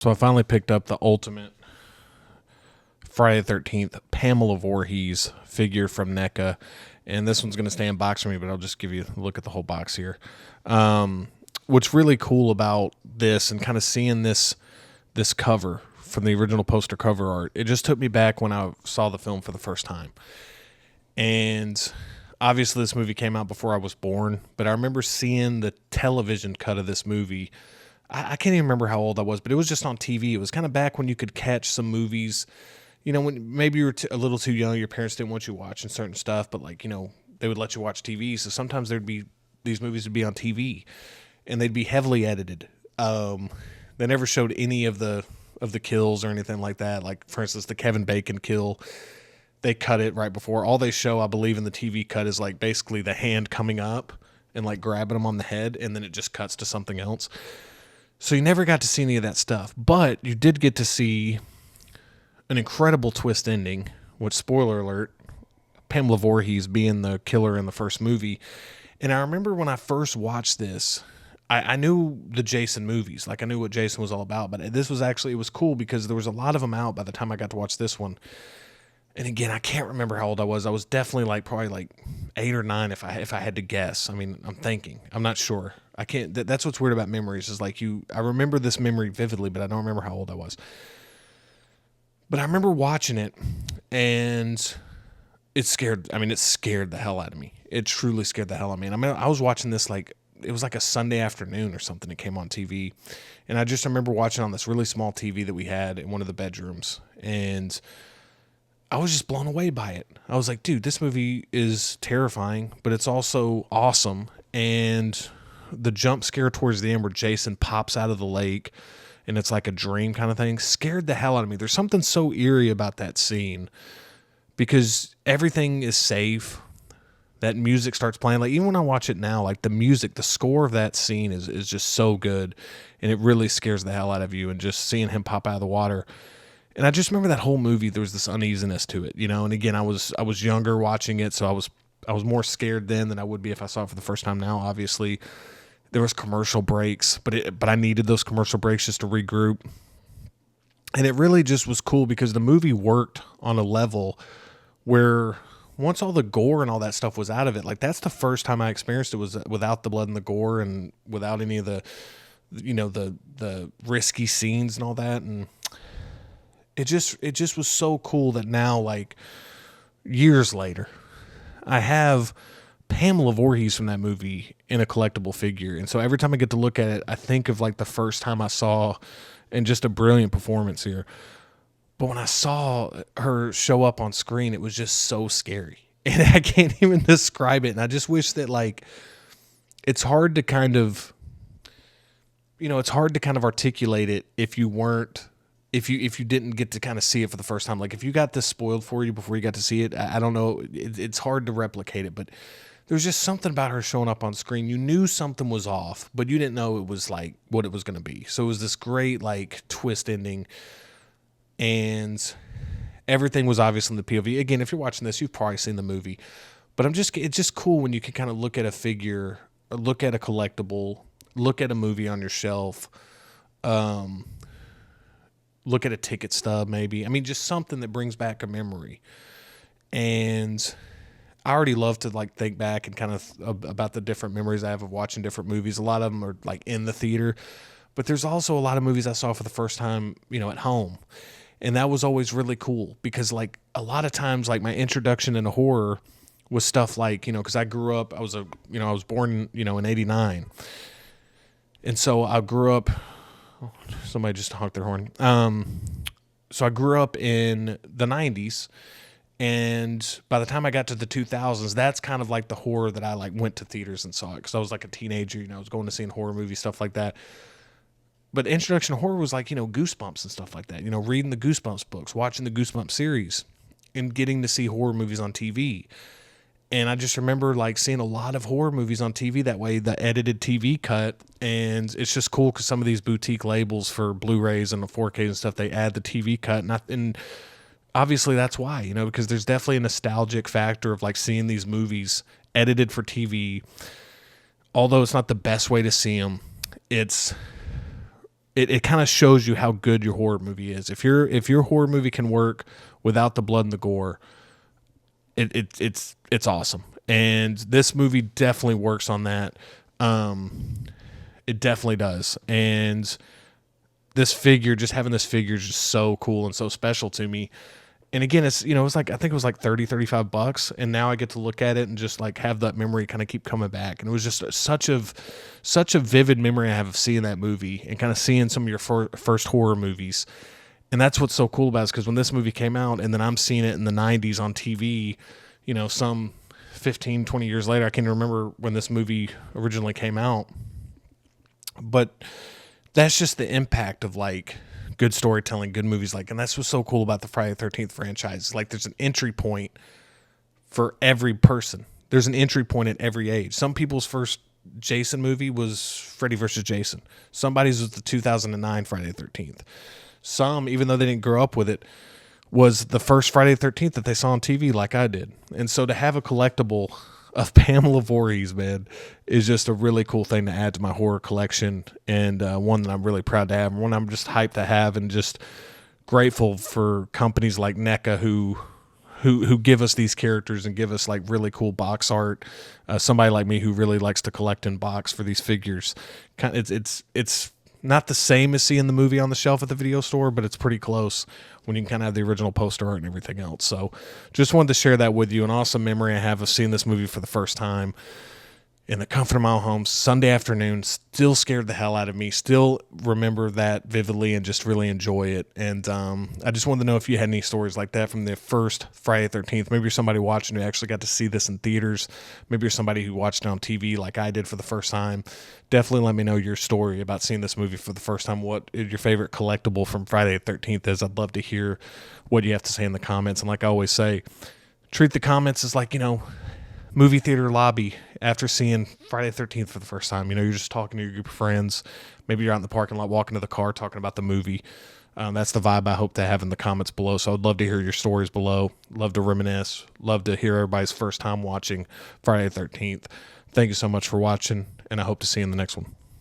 So I finally picked up the ultimate Friday the 13th Pamela Vorhees figure from NECA. And this one's going to stay in box for me, but I'll just give you a look at the whole box here. What's really cool about this and kind of seeing this cover from the original poster cover art, it just took me back when I saw the film for the first time. And obviously this movie came out before I was born, but I remember seeing the television cut of this movie. I can't even remember how old I was, but it was just on TV. It was kind of back when you could catch some movies, when maybe you were a little too young, your parents didn't want you watching certain stuff, but they would let you watch TV. So sometimes these movies would be on TV and they'd be heavily edited. They never showed any of the kills or anything like that. Like, for instance, the Kevin Bacon kill, they cut it right before. All they show, I believe, in the TV cut is like basically the hand coming up and like grabbing him on the head, and then it just cuts to something else. So you never got to see any of that stuff, but you did get to see an incredible twist ending, which, spoiler alert, Pamela Voorhees being the killer in the first movie. And I remember when I first watched this, I knew the Jason movies. Like, I knew what Jason was all about, but this was actually, it was cool because there was a lot of them out by the time I got to watch this one. And again, I can't remember how old I was. I was definitely probably 8 or 9 if I had to guess. I mean, I'm not sure. I can't. That's what's weird about memories is I remember this memory vividly, but I don't remember how old I was. But I remember watching it, and it scared the hell out of me. It truly scared the hell out of me. And I was watching this it was like a Sunday afternoon or something. It came on TV, and I just remember watching on this really small TV that we had in one of the bedrooms, and I was just blown away by it. I was like, dude, this movie is terrifying, but it's also awesome. And the jump scare towards the end where Jason pops out of the lake and it's like a dream kind of thing scared the hell out of me. There's something so eerie about that scene because everything is safe. That music starts playing. Like, even when I watch it now, like the music, the score of that scene is just so good, and it really scares the hell out of you. And just seeing him pop out of the water. And I just remember that whole movie, there was this uneasiness to it, And again, I was younger watching it, so I was more scared then than I would be if I saw it for the first time now. Obviously, there was commercial breaks, but I needed those commercial breaks just to regroup. And it really just was cool because the movie worked on a level where once all the gore and all that stuff was out of it, like that's the first time I experienced it was without the blood and the gore and without any of the, the risky scenes and all that. And it just was so cool that now, like years later, I have Pamela Voorhees from that movie in a collectible figure. And so every time I get to look at it, I think of like the first time I saw, and just a brilliant performance here. But when I saw her show up on screen, it was just so scary. And I can't even describe it. And I just wish that it's hard to kind of, articulate it if you weren't, if you didn't get to kind of see it for the first time. Like if you got this spoiled for you before you got to see it, I don't know. It's hard to replicate it, but there's just something about her showing up on screen. You knew something was off, but you didn't know it was like what it was going to be. So it was this great twist ending, and everything was obvious in the POV. Again, if you're watching this, you've probably seen the movie, but it's just cool when you can kind of look at a figure, or look at a collectible, look at a movie on your shelf, look at a ticket stub maybe. I mean, just something that brings back a memory. And I already love to think back and kind of about the different memories I have of watching different movies. A lot of them are in the theater, but there's also a lot of movies I saw for the first time, at home. And that was always really cool because a lot of times my introduction into horror was stuff because I grew up, I was born, in 89. And so I grew up, somebody just honked their horn. So I grew up in the 90s. And by the time I got to the 2000s, that's kind of the horror that I went to theaters and saw it. Because I was a teenager, I was going to see horror movies, stuff like that. But introduction to horror was Goosebumps and stuff like that. Reading the Goosebumps books, watching the Goosebumps series, and getting to see horror movies on TV. And I just remember seeing a lot of horror movies on TV that way, the edited TV cut. And it's just cool because some of these boutique labels for Blu-rays and the 4Ks and stuff, they add the TV cut. And obviously that's why, because there's definitely a nostalgic factor of seeing these movies edited for TV. Although it's not the best way to see them, it's it kind of shows you how good your horror movie is. If your horror movie can work without the blood and the gore, it's awesome. And this movie definitely works on that. It definitely does. And this figure, just having this figure is just so cool and so special to me. And again, it's like, I think it was like 30-35 bucks. And now I get to look at it and just like have that memory kind of keep coming back. And it was just such a vivid memory I have of seeing that movie and kind of seeing some of your first horror movies. And that's what's so cool about it, because when this movie came out and then I'm seeing it in the 90s on TV, some 15, 20 years later, I can't remember when this movie originally came out. But that's just the impact of like good storytelling, good movies. And that's what's so cool about the Friday the 13th franchise. Like there's an entry point for every person. There's an entry point at every age. Some people's first Jason movie was Freddy versus Jason. Somebody's was the 2009 Friday the 13th. Some, even though they didn't grow up with it, was the first Friday the 13th that they saw on TV like I did. And so to have a collectible of Pamela Vorhees, man, is just a really cool thing to add to my horror collection, and one that I'm really proud to have, one I'm just hyped to have, and just grateful for companies like NECA who give us these characters and give us like really cool box art. Somebody like me who really likes to collect in box for these figures. It's not the same as seeing the movie on the shelf at the video store, but it's pretty close when you can kind of have the original poster art and everything else. So just wanted to share that with you. An awesome memory I have of seeing this movie for the first time in the comfort of my own home, Sunday afternoon. Still scared the hell out of me. Still remember that vividly and just really enjoy it. And I just wanted to know if you had any stories like that from the first Friday the 13th. Maybe you're somebody watching who actually got to see this in theaters. Maybe you're somebody who watched it on TV like I did for the first time. Definitely let me know your story about seeing this movie for the first time. What your favorite collectible from Friday the 13th is. I'd love to hear what you have to say in the comments. And like I always say, treat the comments as like, movie theater lobby after seeing Friday the 13th for the first time. You're just talking to your group of friends. Maybe you're out in the parking lot walking to the car talking about the movie. That's the vibe I hope to have in the comments below. So I'd love to hear your stories below. Love to reminisce. Love to hear everybody's first time watching Friday the 13th. Thank you so much for watching, and I hope to see you in the next one.